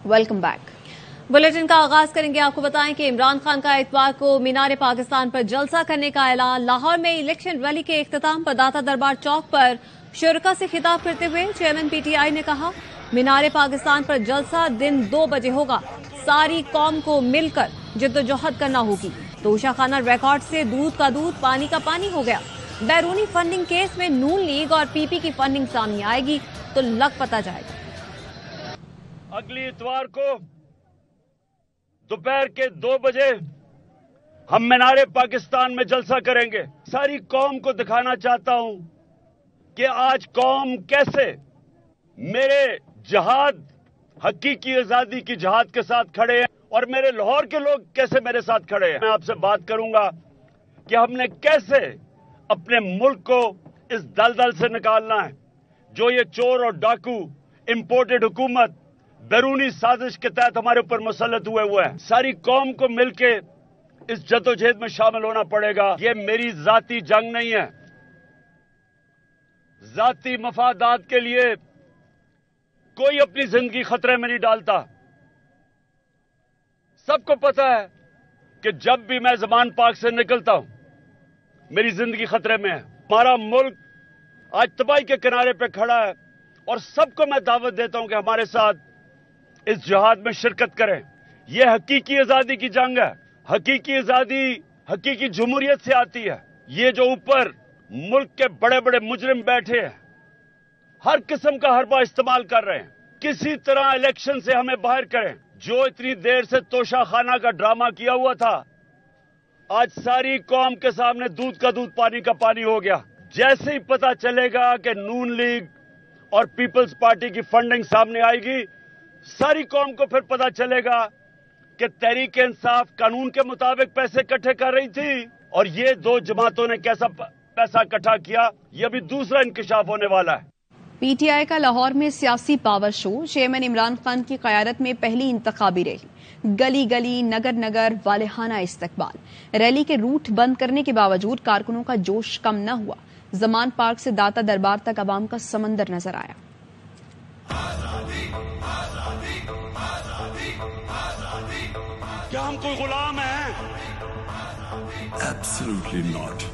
Welcome back. Bulletin का आगाज करेंगे। आपको बताएं कि इमरान खान का इतवार को मीनार पाकिस्तान पर जलसा करने का ऐलान। लाहौर में इलेक्शन रैली के इख्तिताम पर दाता दरबार चौक पर शुरका से खिताब करते हुए चेयरमैन पीटीआई ने कहा, मीनार पाकिस्तान पर जलसा दिन 2 बजे होगा। सारी कौम को मिलकर जिद्दोजहद करना होगी। तोशा खाना रिकॉर्ड से दूध का दूध पानी का पानी हो गया। बैरूनी फंडिंग केस में नून लीग और पीपी की फंडिंग सामने आएगी तो लग पता जाएगा। अगली इतवार को दोपहर के 2 बजे हम मीनारे पाकिस्तान में जलसा करेंगे। सारी कौम को दिखाना चाहता हूं कि आज कौम कैसे मेरे जिहाद, हकीकी आजादी की जिहाद के साथ खड़े हैं और मेरे लाहौर के लोग कैसे मेरे साथ खड़े हैं। मैं आपसे बात करूंगा कि हमने कैसे अपने मुल्क को इस दलदल से निकालना है जो ये चोर और डाकू इंपोर्टेड हुकूमत बैरूनी साजिश के तहत हमारे ऊपर मुसल्लत हुए हैं। सारी कौम को मिलके इस जद्दोजहद में शामिल होना पड़ेगा। ये मेरी जाती जंग नहीं है। जाती मफादात के लिए कोई अपनी जिंदगी खतरे में नहीं डालता। सबको पता है कि जब भी मैं ज़मान पाक से निकलता हूं मेरी जिंदगी खतरे में है। हमारा मुल्क आज तबाही के किनारे पे खड़ा है और सबको मैं दावत देता हूं कि हमारे साथ इस जिहाद में शिरकत करें। यह हकीकी आजादी की जंग है। हकीकी आजादी हकीकी जमहूरियत से आती है। ये जो ऊपर मुल्क के बड़े बड़े मुजरिम बैठे हैं, हर किस्म का हरबा इस्तेमाल कर रहे हैं, किसी तरह इलेक्शन से हमें बाहर करें। जो इतनी देर से तोशा खाना का ड्रामा किया हुआ था, आज सारी कौम के सामने दूध का दूध पानी का पानी हो गया। जैसे ही पता चलेगा कि नून लीग और पीपल्स पार्टी की फंडिंग सामने आएगी, सारी कौम को फिर पता चलेगा कि तहरीक इंसाफ कानून के मुताबिक पैसे इकट्ठे कर रही थी और ये दो जमातों ने कैसा पैसा इकट्ठा किया। ये अभी दूसरा इंकिशाफ होने वाला है। पीटीआई का लाहौर में सियासी power show. Chairman Imran Khan की क़यादत में पहली इंतखाबी रैली। गली गली नगर नगर वालेहाना इस्तकबाल। रैली के रूट बंद करने के बावजूद कारकुनों का जोश कम न हुआ। ज़मान पार्क से दाता दरबार तक अवाम का समंदर नजर आया। क्या हम कोई गुलाम हैं? Absolutely not.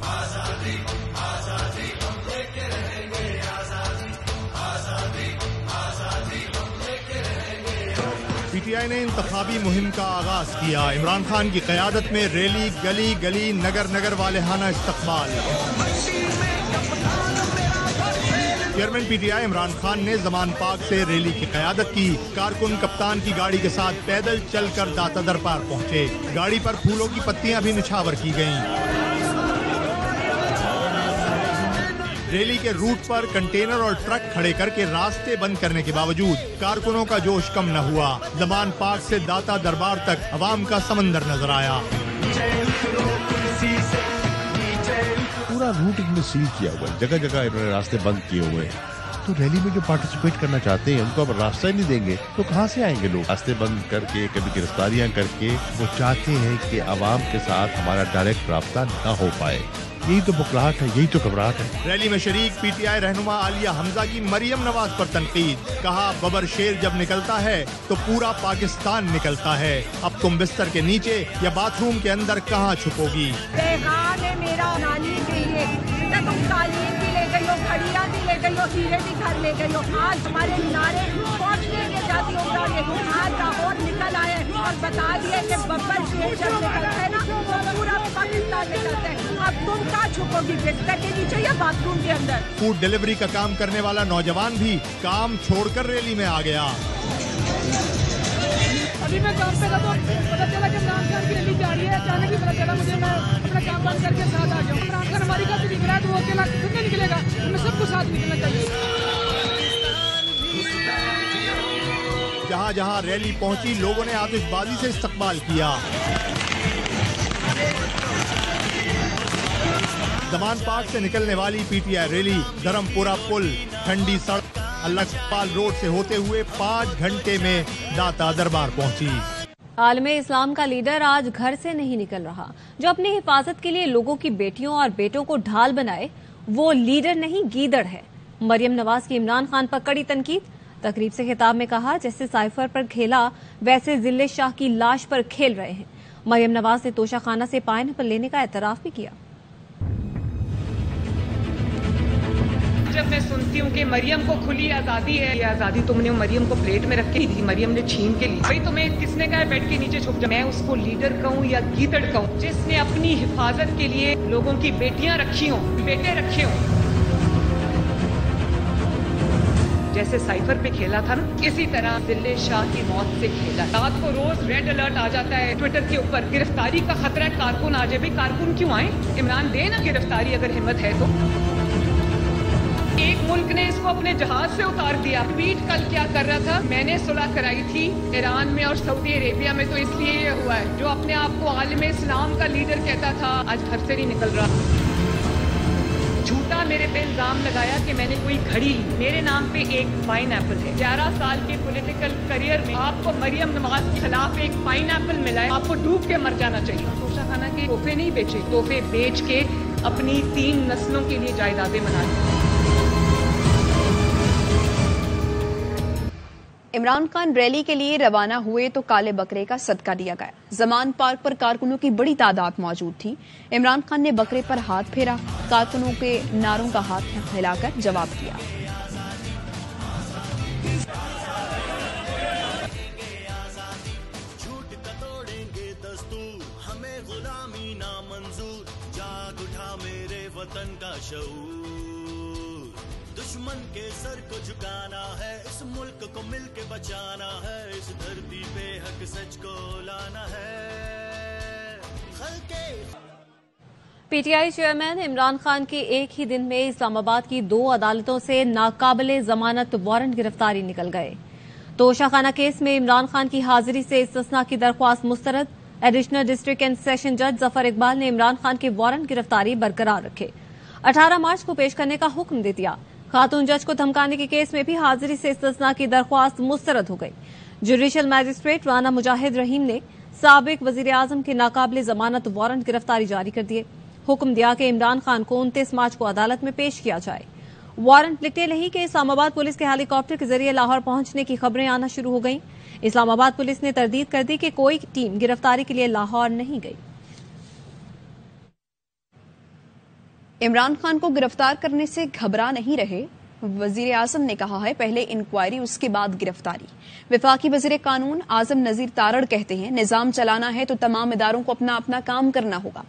पीटीआई ने इंतखाबी मुहिम का आगाज किया। इमरान खान की क़यादत में रैली, गली गली नगर नगर वालेहाना इस्तकबाल। चेयरमैन पीटीआई इमरान खान ने ज़मान पाक से रैली की क़यादत की। कारकुन कप्तान की गाड़ी के साथ पैदल चलकर दाता दरबार पहुंचे। गाड़ी पर फूलों की पत्तियां भी निछावर की गईं। रैली के रूट पर कंटेनर और ट्रक खड़े करके रास्ते बंद करने के बावजूद कारकुनों का जोश कम न हुआ। ज़मान पाक से दाता दरबार तक अवाम का समंदर नजर आया। पूरा रूट इन्होंने सील किया हुआ है, जगह जगह इन्होंने रास्ते बंद किए हुए हैं। तो रैली में जो पार्टिसिपेट करना चाहते हैं उनको अब रास्ता ही नहीं देंगे तो कहाँ से आएंगे लोग? रास्ते बंद करके, कभी गिरफ्तारियां करके वो चाहते हैं कि आवाम के साथ हमारा डायरेक्ट रास्ता न हो पाए। यही तो बुकलाहट है, यही तो घबराहट है। रैली में शरीक पीटीआई रहनुमा आलिया हमजा की मरियम नवाज पर तनकीद। कहा, बबर शेर जब निकलता है तो पूरा पाकिस्तान निकलता है। अब तुम बिस्तर के नीचे या बाथरूम के अंदर कहाँ छुपोगी? पैगाम है मेरा नानी के लिए, तुम कालीन भी ले गई हो, घड़ियां भी ले गई हो, हीरे भी घर ले गई हो। आज हमारे किनारे पहुंचने के जाती आज लाहौर निकल आए और बता दिए कि बब्बर शेर जब निकलता है ना तो पूरा पाकिस्तान निकलता है। अब तुम कहाँ छुपोगी, बिस्तर के नीचे या बाथरूम के अंदर? फूड डिलीवरी का काम करने वाला नौजवान भी काम छोड़कर रैली में आ गया। अभी मैं काम पे था तो पता चला कि इमरान खान की रैली जा रही है। अचानक ही पता चला मुझे, मैं अपना काम बंद करके साथ आ जाऊँ। इमरान खान हमारी का निकला है तो वो अकेला कितना निकलेगा, हमें सबको साथ निकलना चाहिए। जहाँ जहाँ रैली पहुंची लोगों ने आतिशबाजी से इस्तकबाल किया। ज़मान पार्क से निकलने वाली पीटीआई रैली धर्मपुरा पुल, ठंडी सड़क, लखपाल रोड से होते हुए 5 घंटे में दाता दरबार पहुंची। आलमे इस्लाम का लीडर आज घर से नहीं निकल रहा। जो अपनी हिफाजत के लिए लोगों की बेटियों और बेटों को ढाल बनाए वो लीडर नहीं गीदड़ है। मरियम नवाज की इमरान खान पर कड़ी तनकीद। तकरीब से खिताब में कहा, जैसे साइफर पर खेला वैसे जिले शाह की लाश पर खेल रहे हैं। मरियम नवाज ने तोशा खाना से पाइनएप्पल लेने का एतराफ भी किया। जब मैं सुनती हूँ कि मरियम को खुली आजादी है, ये आजादी तुमने मरियम को प्लेट में रख के दी, मरियम ने छीन के ली। भाई तुम्हें किसने कहा बेड के नीचे छुप जा? मैं उसको लीडर कहूँ या गीदड़ कहूँ, जिसने अपनी हिफाजत के लिए लोगों की बेटियां रखी हों, बेटे रखे हों। जैसे साइफर पे खेला था ना, इसी तरह दिल्ले शाह की मौत से खेला। रात को रोज रेड अलर्ट आ जाता है ट्विटर के ऊपर, गिरफ्तारी का खतरा है, कारकुन आ जाए। भाई कारकुन क्यों आए? इमरान दे ना गिरफ्तारी अगर हिम्मत है तो। एक मुल्क ने इसको अपने जहाज से उतार दिया। पीठ कल क्या कर रहा था? मैंने सुलह कराई थी ईरान में और सऊदी अरेबिया में, तो इसलिए ये हुआ है। जो अपने आप को आलिम इस्लाम का लीडर कहता था, आज घर से नहीं निकल रहा। झूठा मेरे पे इल्जाम लगाया कि मैंने कोई घड़ी ली। मेरे नाम पे एक पाइनएप्पल है। 11 साल के पॉलिटिकल करियर में आपको मरियम नवाज के खिलाफ एक पाइनएप्पल मिला है, आपको डूब के मर जाना चाहिए। तोशा खाना के तोहफे नहीं बेचे, तोहफे बेच के अपनी 3 नस्लों के लिए जायदादें बना ली। इमरान खान रैली के लिए रवाना हुए तो काले बकरे का सदका दिया गया। जमान पार्क पर कारकुनों की बड़ी तादाद मौजूद थी। इमरान खान ने बकरे पर हाथ फेरा, कारकुनों के नारों का हाथ हिलाकर जवाब दिया। हमें गुलामी ना मंजूर, जाग उठा मेरे वतन का शऊर। दुश्मन के सर को झुकाना है, इस मुल्क को मिलके बचाना है, इस धरती पे हक सच को लाना है। पीटीआई चेयरमैन इमरान खान की एक ही दिन में इस्लामाबाद की 2 अदालतों से नाकाबिले जमानत वारंट गिरफ्तारी निकल गए। तोशा खाना केस में इमरान खान की हाजिरी से इस्तिस्ना की दरख्वास्त मुस्तरद। एडिशनल डिस्ट्रिक्ट एंड सेशन जज जफर इकबाल ने इमरान खान के वारंट गिरफ्तारी बरकरार रखे। 18 मार्च को पेश करने का हुक्म दे दिया। खातून जज को धमकाने के केस में भी हाजिरी से इस्तिस्ना की दरख्वास्त मुस्तरद हो गई। जुडिशल मैजिस्ट्रेट राना मुजाहिद रहीम ने साबिक वजीर आजम के नाकाबिले जमानत वारंट गिरफ्तारी जारी कर दिए। हुक्म दिया कि इमरान खान को 29 मार्च को अदालत में पेश किया जाए। वारंट लिखते नहीं कि इस्लामाबाद पुलिस के हेलीकॉप्टर के जरिए लाहौर पहुंचने की खबरें आना शुरू हो गईं। इस्लामाबाद पुलिस ने तरदीद कर दी कि कोई टीम गिरफ्तारी के लिए लाहौर नहीं गई। इमरान खान को गिरफ्तार करने से घबरा नहीं रहे, वजीर आजम ने कहा है पहले इंक्वायरी उसके बाद गिरफ्तारी। विफाकी वजीर कानून आजम नजीर तारड़ कहते हैं निजाम चलाना है तो तमाम इदारों को अपना अपना काम करना होगा।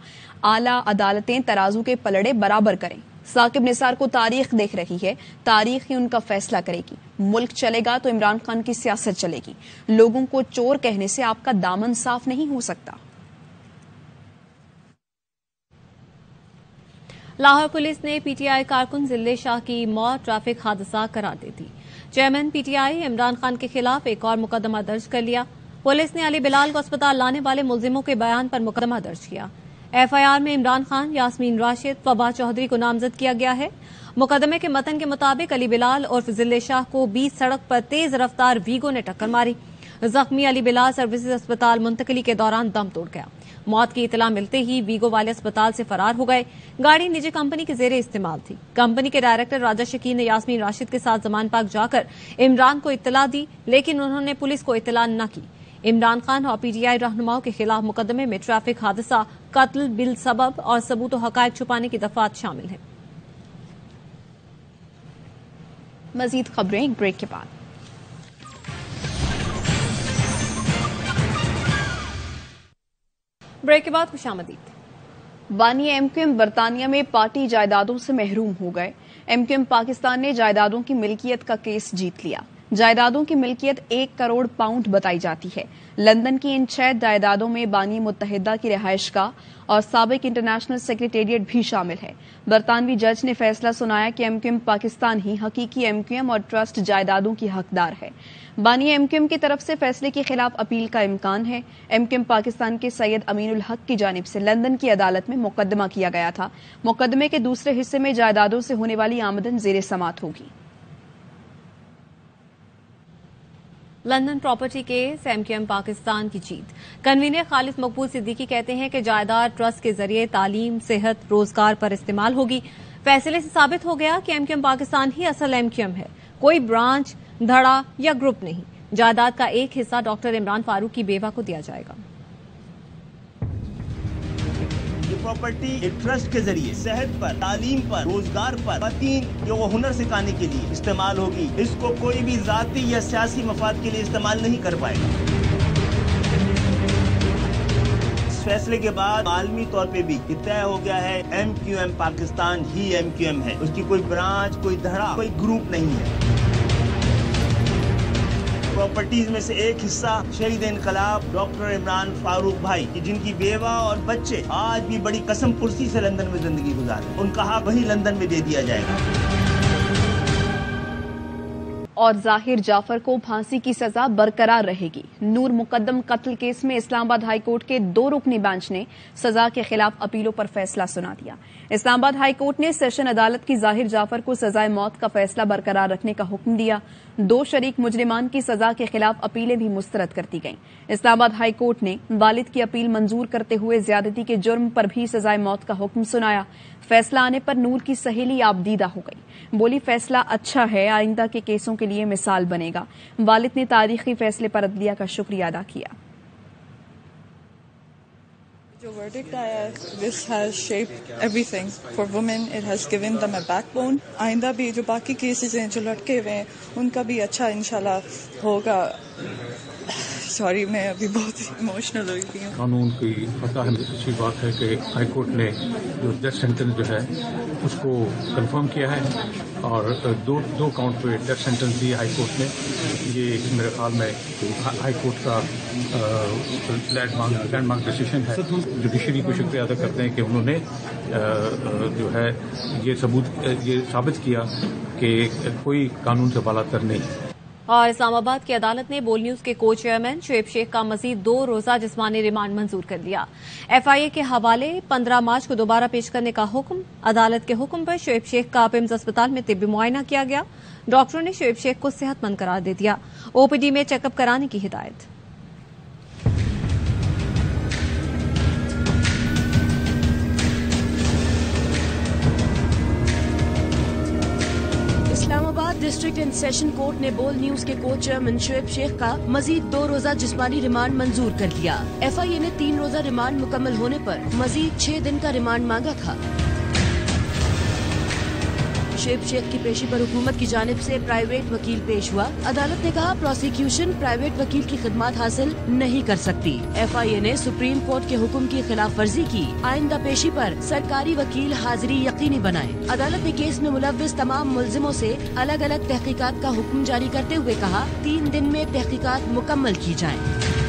आला अदालतें तराजू के पलड़े बराबर करें। साकिब निसार को तारीख देख रही है, तारीख ही उनका फैसला करेगी। मुल्क चलेगा तो इमरान खान की सियासत चलेगी। लोगों को चोर कहने से आपका दामन साफ नहीं हो सकता। लाहौर पुलिस ने पीटीआई कारकुन जिले शाह की मौत ट्रैफिक हादसा करार दे दी। चेयरमैन पीटीआई इमरान खान के खिलाफ एक और मुकदमा दर्ज कर लिया। पुलिस ने अली बिलाल को अस्पताल लाने वाले मुलजिमों के बयान पर मुकदमा दर्ज किया। एफआईआर में इमरान खान, यास्मीन राशिद, फवाद चौधरी को नामजद किया गया है। मुकदमे के मतन के मुताबिक अली बिलाल उर्फ जिले शाह को 20 सड़क पर तेज रफ्तार वीगो ने टक्कर मारी। जख्मी अली बिलाल सर्विसेज अस्पताल मुंतकिली के दौरान दम तोड़ गया। मौत की इतला मिलते ही वीगो वाले अस्पताल से फरार हो गए। गाड़ी निजी कंपनी के जेरे इस्तेमाल थी। कंपनी के डायरेक्टर राजा शकीन ने यास्मीन राशिद के साथ जमान पार्क जाकर इमरान को इत्तला दी, लेकिन उन्होंने पुलिस को इत्तला न की। इमरान खान और पीटीआई रहनुमाओं के खिलाफ मुकदमे में ट्रैफिक हादसा, कत्ल, बिल सबब और सबूत और हकायक छुपाने की दफात शामिल हैं। मजीद खबरें एक ब्रेक के बाद। ब्रेक के बाद खुशामदीद। बानी एमक्यूएम बरतानिया में पार्टी जायदादों से महरूम हो गए। एमक्यूएम पाकिस्तान ने जायदादों की मिल्कियत का केस जीत लिया। जायदादों की मिल्कियत 1 करोड़ पाउंड बताई जाती है। लंदन की इन 6 जायदादों में बानी मुत्तहिदा की रिहायशगाह और साबिक इंटरनेशनल सेक्रेटेरिएट भी शामिल है। बरतानवी जज ने फैसला सुनाया कि एमक्यूएम पाकिस्तान ही हकीकी एमक्यूएम और ट्रस्ट जायदादों की हकदार है। बानी एमक्यूएम की तरफ से फैसले के खिलाफ अपील का इम्कान है। एमक्यूएम पाकिस्तान के सैयद अमीनुल हक की जानिब से लंदन की अदालत में मुकदमा किया गया था। मुकदमे के दूसरे हिस्से में जायदादों से होने वाली आमदन जेर समात होगी। London property case, MQM Pakistan की जीत। कन्वीनर खालिद मकबूल सिद्दीकी कहते हैं कि जायदाद ट्रस्ट के जरिए तालीम, सेहत, रोजगार पर इस्तेमाल होगी। फैसले से साबित हो गया कि एमक्यूएम पाकिस्तान ही असल एमक्यूएम है। कोई ब्रांच धड़ा या ग्रुप नहीं। जायदाद का एक हिस्सा डॉक्टर इमरान फारूक की बेवा को दिया जाएगा। ये प्रॉपर्टी एक ट्रस्ट के जरिए सेहत पर, तालीम पर, रोजगार पर, खवातीन जो वो हुनर सिखाने के लिए इस्तेमाल होगी। इसको कोई भी जाती या सियासी मफाद के लिए इस्तेमाल नहीं कर पाएगा। फैसले के बाद आलमी तौर पे भी तय हो गया है MQM पाकिस्तान ही MQM है। उसकी कोई ब्रांच, कोई धड़ा, कोई ग्रुप नहीं है। प्रॉपर्टीज में से एक हिस्सा शहीद इनकलाब डॉक्टर इमरान फारूक भाई की, जिनकी बेवा और बच्चे आज भी बड़ी कसम पुरसी से लंदन में जिंदगी गुजारे, उनका हक वही लंदन में दे दिया जाएगा। और जाहिर जाफर को फांसी की सजा बरकरार रहेगी। नूर मुकद्दम कत्ल केस में इस्लामाबाद हाईकोर्ट के 2 रुकनी बेंच ने सजा के खिलाफ अपीलों पर फैसला सुना दिया। इस्लामाबाद हाईकोर्ट ने सेशन अदालत की जाहिर जाफर को सजाए मौत का फैसला बरकरार रखने का हुक्म दिया। 2 शरीक मुजरिमान की सजा के खिलाफ अपीलें भी मुस्तरद कर दी गईं। इस्लामाबाद हाईकोर्ट ने वालिद की अपील मंजूर करते हुए ज्यादती के जुर्म पर भी सजाए मौत का हुक्म सुनाया। फैसला आने पर नूर की सहेली आबदीदा हो गई। बोली, फैसला अच्छा है, आइंदा के केसों के लिए मिसाल बनेगा। वालिद ने तारीखी फैसले पर अदलिया का शुक्रिया अदा किया। जो वर्डिक्ट आया है, this has shaped everything for women. It has given them a backbone. आइंदा भी जो बाकी केसेस हैं जो लटके हुए हैं उनका भी अच्छा इंशाल्लाह होगा। सॉरी, मैं अभी बहुत इमोशनल हो गई हूँ। कानून की पता है, अच्छी बात है कि हाईकोर्ट ने जो डेथ सेंटेंस जो है उसको कंफर्म किया है और दो काउंट पे डेथ सेंटेंस दिया हाईकोर्ट ने। ये मेरे ख्याल में हाईकोर्ट का लैंडमार्क डिसीजन है। जुडिशरी को शुक्रिया अदा करते हैं कि उन्होंने जो है ये साबित किया कि कोई कानून से बालातर नहीं। और इस्लामाबाद की अदालत ने बोल न्यूज के को चेयरमैन शुएब शेख का मजीद 2 रोजा जिस्मानी रिमांड मंजूर कर लिया। FIA के हवाले 15 मार्च को दोबारा पेश करने का हुक्म। अदालत के हुक्म पर शुएब शेख का पिम्स अस्पताल में तिब्बी मुआयना किया गया। डॉक्टरों ने शुएब शेख को सेहतमंद करार दे दिया। OPD में चेकअप कराने की हिदायत। Islamabad district and session court ने बोल न्यूज के को चेयरमैन शुएब शेख का मजीद 2 रोजा जिस्मानी रिमांड मंजूर कर लिया। FIA ने 3 रोजा रिमांड मुकम्मल होने पर मजीद 6 दिन का रिमांड मांगा था। शुएब शेख की पेशी पर हुकूमत की जानिब से प्राइवेट वकील पेश हुआ। अदालत ने कहा, प्रोसिक्यूशन प्राइवेट वकील की खिदमत हासिल नहीं कर सकती। FIA ने सुप्रीम कोर्ट के हुक्म की खिलाफ वर्जी की। आइंदा पेशी पर सरकारी वकील हाजिरी यकीनी बनाए। अदालत ने केस में मुलव्विस तमाम मुल्जिमों से अलग अलग तहकीकात का हुक्म जारी करते हुए कहा, 3 दिन में तहकीकात मुकम्मल की जाए।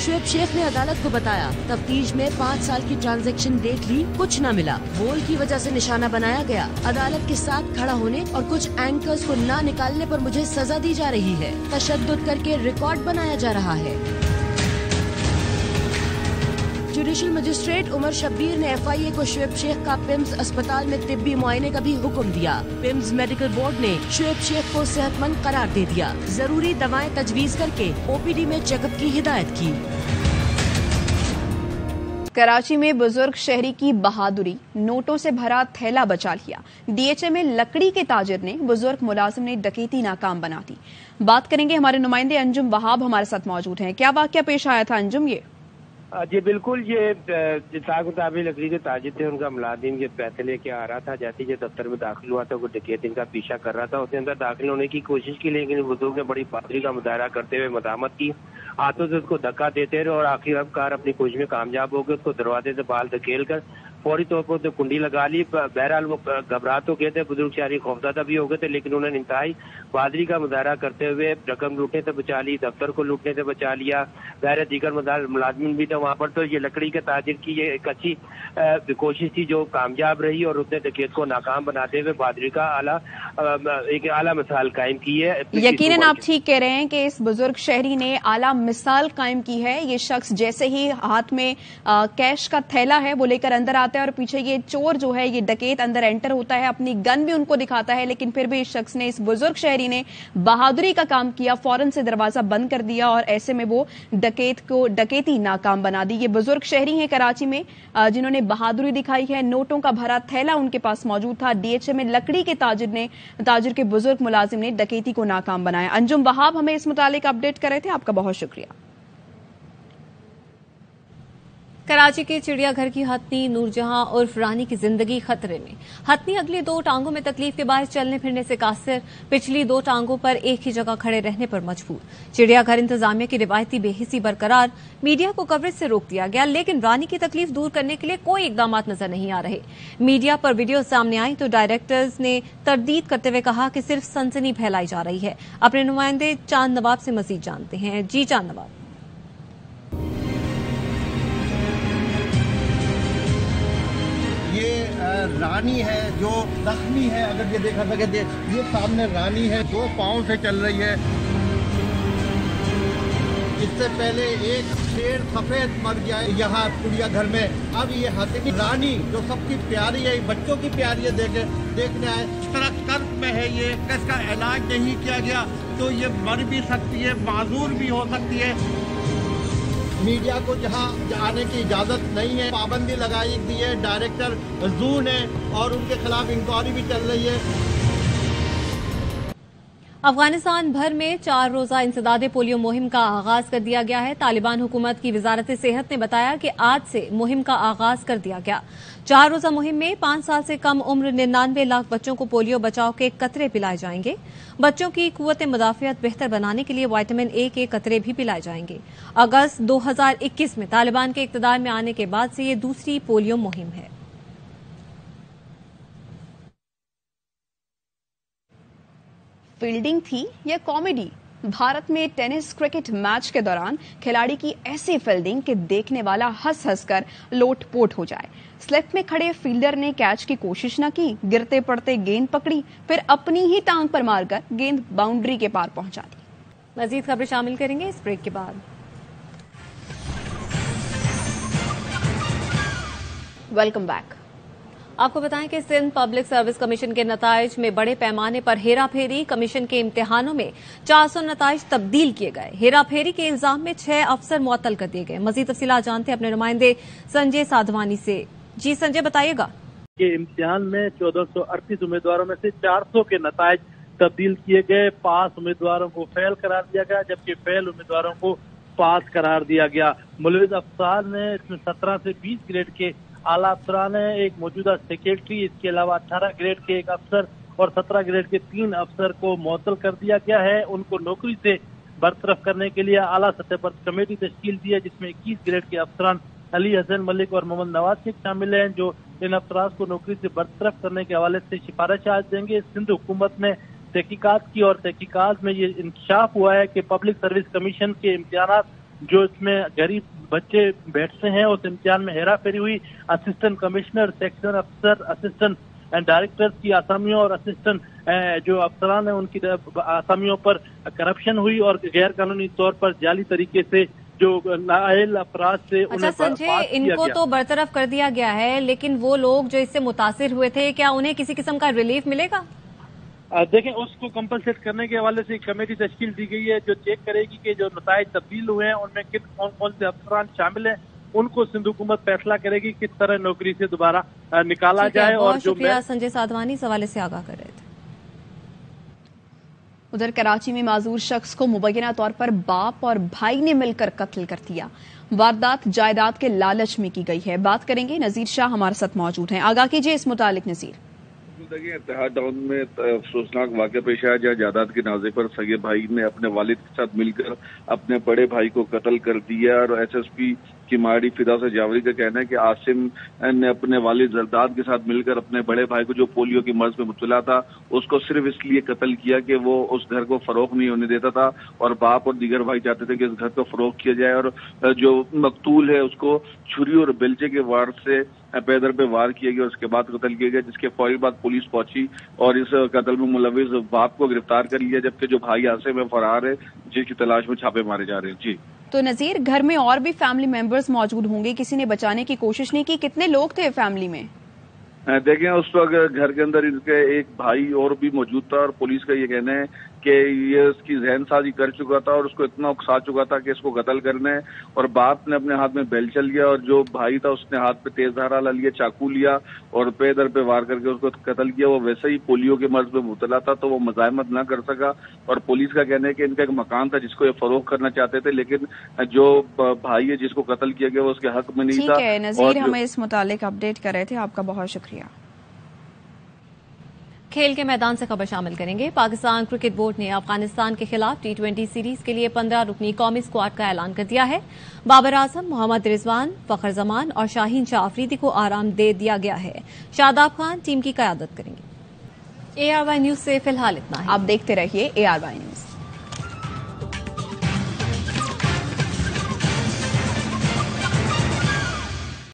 शुएब शेख ने अदालत को बताया, तफ्तीश में 5 साल की ट्रांजैक्शन देख ली, कुछ न मिला। बोल की वजह से निशाना बनाया गया। अदालत के साथ खड़ा होने और कुछ एंकर्स को ना निकालने पर मुझे सजा दी जा रही है। तशद्दुद करके रिकॉर्ड बनाया जा रहा है। जुडिशल मजिस्ट्रेट उमर शब्बीर ने FIA को शुएब शेख का पिम्स अस्पताल में तिब्बी मुआयने का भी हुक्म दिया। पिम्स मेडिकल बोर्ड ने शुएब शेख को सेहतमंद करार दे दिया। जरूरी दवाएं तजवीज करके OPD में चेकअप की हिदायत की। कराची में बुजुर्ग शहरी की बहादुरी, नोटों से भरा थैला बचा लिया। DHA में लकड़ी के ताजिर ने बुजुर्ग मुलाजिम ने डकैती नाकाम बना दी। बात करेंगे, हमारे नुमाइंदे अंजुम वहाब हमारे साथ मौजूद हैं। क्या वाकया पेश आया था अंजुम? ये जी बिल्कुल, ये इत्तफाक मुताबिक लकड़ी के ताजिर थे, उनका मुलाजिम ये पैसे लेके आ रहा था। जैसे ही दफ्तर में दाखिल हुआ था, वो डकैत इनका पीछा कर रहा था। उसने अंदर दाखिल होने की कोशिश की, लेकिन बुजुर्ग ने बड़ी बहादुरी का मुजाहरा करते हुए मदामत की। हाथों से उसको धक्का देते रहे और आखिरकार अपनी कोशिश में कामयाब हो गए। उसको दरवाजे से बाहर धकेल कर फौरी तौर पर कुंडी लगा ली। बहरहाल वो घबरा तो गए थे, बुजुर्ग शहरी खौफजदा भी हो गए थे, लेकिन उन्होंने इंतहाई बहादुरी का मुजाहरा करते हुए रकम लूटने से बचा ली, दफ्तर को लूटने से बचा लिया। बहर दीगर मुलाजिम भी थे वहाँ पर। तो ये लकड़ी के ताजिर की ये एक अच्छी कोशिश थी जो कामयाब रही और उसने डकैत को नाकाम बनाते हुए बहादुरी का एक आला मिसाल कायम की है। यकीनन आप ठीक कह रहे हैं कि इस बुजुर्ग शहरी ने आला मिसाल कायम की है। ये शख्स जैसे ही हाथ में कैश का थैला है वो लेकर अंदर आता जाता है और पीछे ये चोर जो है, ये डकैत अंदर एंटर होता है, अपनी गन भी उनको दिखाता है, लेकिन फिर भी इस शख्स ने, इस बुजुर्ग शहरी ने बहादुरी का काम किया, फौरन से दरवाजा बंद कर दिया और ऐसे में वो डकैती नाकाम बना दी। ये बुजुर्ग शहरी हैं कराची में जिन्होंने बहादुरी दिखाई है। नोटों का भरा थैला उनके पास मौजूद था। डीएचए में लकड़ी के ताजिर के बुजुर्ग मुलाजिम ने डकैती को नाकाम बनाया। अंजुम वहाब हमें इस मुतालिक अपडेट कर रहे थे, आपका बहुत शुक्रिया। कराची के चिड़ियाघर की हथनी नूरजहां उर्फ रानी की जिंदगी खतरे में। हथनी अगली 2 टांगों में तकलीफ के बायस चलने फिरने से कासिर, पिछली 2 टांगों पर एक ही जगह खड़े रहने पर मजबूर। चिड़ियाघर इंतजामिया की रिवायती बेहिसी बरकरार, मीडिया को कवरेज से रोक दिया गया, लेकिन रानी की तकलीफ दूर करने के लिए कोई इकदाम नजर नहीं आ रहे। मीडिया पर वीडियो सामने आई तो डायरेक्टर्स ने तरदीद करते हुए कहा कि सिर्फ सनसनी फैलाई जा रही है। अपने नुमाइंदे चांद नवाब से मजीद जानते हैं। जी चांद नवाब। ये रानी है जो जख्मी है, अगर ये देखा सके ये सामने रानी है, 2 पाँव से चल रही है। इससे पहले एक शेर सफेद मर गया है यहाँ चिड़ियाघर में। अब ये हथनी रानी जो सबकी प्यारी है, बच्चों की प्यारी है, देखने आए। इस तरह कर्ज में है ये, इसका इलाज नहीं किया गया तो ये मर भी सकती है, माजूर भी हो सकती है। मीडिया को जहां आने की इजाजत नहीं है, पाबंदी लगाई गई है। डायरेक्टर जू ने और उनके खिलाफ इंक्वायरी भी चल रही है। अफगानिस्तान भर में 4 रोजा इंसदादे पोलियो मुहिम का आगाज कर दिया गया है। तालिबान हुकूमत की वजारत सेहत ने बताया कि आज से मुहिम का आगाज कर दिया गया। 4 रोजा मुहिम में 5 साल से कम उम्र 99 लाख बच्चों को पोलियो बचाव के कतरे पिलाए जाएंगे। बच्चों की कुव्वत मुदाफियत बेहतर बनाने के लिए विटामिन ए के कतरे भी पिलाए जाएंगे। अगस्त 2021 में तालिबान के इक्तदार में आने के बाद से ये दूसरी पोलियो मुहिम है। फील्डिंग थी या कॉमेडी? भारत में टेनिस क्रिकेट मैच के दौरान खिलाड़ी की ऐसी फील्डिंग कि देखने वाला हंस हंस कर लोटपोट हो जाए। स्लिप में खड़े फील्डर ने कैच की कोशिश न की, गिरते पड़ते गेंद पकड़ी, फिर अपनी ही टांग पर मारकर गेंद बाउंड्री के पार पहुंचा दी। मजीद खबरें शामिल करेंगे इस ब्रेक के बाद। Welcome back. आपको बताएं कि सिंध पब्लिक सर्विस कमीशन के नताइज में बड़े पैमाने पर हेराफेरी। कमीशन के इम्तिहानों में 400 नताइज तब्दील किए गए। हेराफेरी के इल्जाम में 6 अफसर मुअत्तल कर दिए गए। मजीद तफसीलात जानते हैं अपने नुमाइंदे संजय साधवानी से। जी संजय, बताइएगा। के इम्तिहान में 1438 उम्मीदवारों में से 400 के नताइज तब्दील किए गए। 5 उम्मीदवारों को फेल करार दिया गया, जबकि फेल उम्मीदवारों को पास करार दिया गया। मुलविज अफसर ने इसमें 17 से 20 ग्रेड के आला अफसरान है, एक मौजूदा सेक्रेटरी, इसके अलावा 18 ग्रेड के एक अफसर और 17 ग्रेड के 3 अफसर को मुअत्तल कर दिया गया है। उनको नौकरी से बरतरफ करने के लिए आला सतह पर कमेटी तश्कील दी है, जिसमें 21 ग्रेड के अफसरान अली हसन मलिक और मोहम्मद नवाज शेख शामिल हैं, जो इन अफसरान को नौकरी से बरतरफ करने के हवाले से सिफारिश आज देंगे। सिंध हुकूमत ने तहकीकात की और तहकीकात में ये इंकशाफ हुआ है कि पब्लिक सर्विस कमीशन के इम्तिहान जो इसमें गरीब बच्चे बैठते हैं, उस इम्तिहान में हेरा फेरी हुई। असिस्टेंट कमिश्नर, सेक्शन अफसर, असिस्टेंट डायरेक्टर्स की आसामियों और असिस्टेंट जो अफसरान हैं उनकी आसामियों पर करप्शन हुई और गैर कानूनी तौर पर जाली तरीके से जो नाअहल अफराद से अच्छा संजय, इनको तो बरतरफ कर दिया गया है, लेकिन वो लोग जो इससे मुतासिर हुए थे, क्या उन्हें किसी किस्म का रिलीफ मिलेगा? देखें, उसको कंपलसेट करने के हवाले से एक कमेटी तश्कील दी गई है जो चेक करेगी कि जो नताइज तब्दील हुए हैं उनमें कौन कौन से अफसरान शामिल हैं। उनको सिंध हुकूमत फैसला करेगी किस तरह नौकरी से दोबारा निकाला जाए। और जो संजय साधवानी इस हवाले से आगाह कर रहे थे। उधर कराची में माजूर शख्स को मुबैना तौर पर बाप और भाई ने मिलकर कत्ल कर दिया। वारदात जायदाद के लालच में की गई है। बात करेंगे, नजीर शाह हमारे साथ मौजूद हैं। आगाह कीजिए इस मुतालिक नजीर। इत्तेहाद टाउन में अफसोसनाक वाक़या पेश आया, जहाँ जायदाद के नाज़े पर सगे भाई ने अपने वालिद के साथ मिलकर अपने बड़े भाई को कत्ल कर दिया। और SSP की माड़ी फिदा से जावरी का कहना है कि आसिम ने अपने वालिद जरदाद के साथ मिलकर अपने बड़े भाई को, जो पोलियो की मर्ज में मुब्तला था, उसको सिर्फ इसलिए कत्ल किया कि वो उस घर को फरोख नहीं होने देता था और बाप और दीगर भाई चाहते थे कि इस घर को फरोख किया जाए। और जो मकतूल है उसको छुरी और बेलचे के वार से पैदर पे वार किया गया और उसके बाद कत्ल किया गया, जिसके फौरी बाद पुलिस पहुंची और इस कत्ल में मुलविस बाप को गिरफ्तार कर लिया, जबकि जो भाई आसिम में फरार है, जिसकी तलाश में छापे मारे जा रहे हैं। जी तो नजीर, घर में और भी फैमिली मेंबर्स मौजूद होंगे, किसी ने बचाने की कोशिश नहीं की? कितने लोग थे फैमिली में? देखें, उस वक्त घर के अंदर इनके एक भाई और भी मौजूद था और पुलिस का ये कहना है कि ये उसकी जहनसाजी कर चुका था और उसको इतना उकसा चुका था कि इसको कत्ल करना है। और बाप ने अपने हाथ में बेलचा लिया और जो भाई था उसने हाथ पे तेज धार लिया, चाकू लिया और पे दर पे वार करके उसको कत्ल किया। वो वैसे ही पोलियो के मर्ज में मुबतला था तो वो मजामत न कर सका। और पुलिस का कहना है कि इनका एक मकान था जिसको ये फरोख्त करना चाहते थे, लेकिन जो भाई है जिसको कत्ल किया गया वो उसके हक में नहीं था। ठीक है नजीर, हमें इस मुतालिक अपडेट कर रहे थे, आपका बहुत शुक्रिया। खेल के मैदान से खबर शामिल करेंगे। पाकिस्तान क्रिकेट बोर्ड ने अफगानिस्तान के खिलाफ T20 सीरीज के लिए 15 रुकनी कौमी स्क्वाड का ऐलान कर दिया है। बाबर आजम, मोहम्मद रिजवान, फखर जमान और शाहीन शाह अफरीदी को आराम दे दिया गया है। शादाब खान टीम की क़यादत करेंगे। ARY न्यूज से फिलहाल इतना है। आप देखते रहिए ARY न्यूज।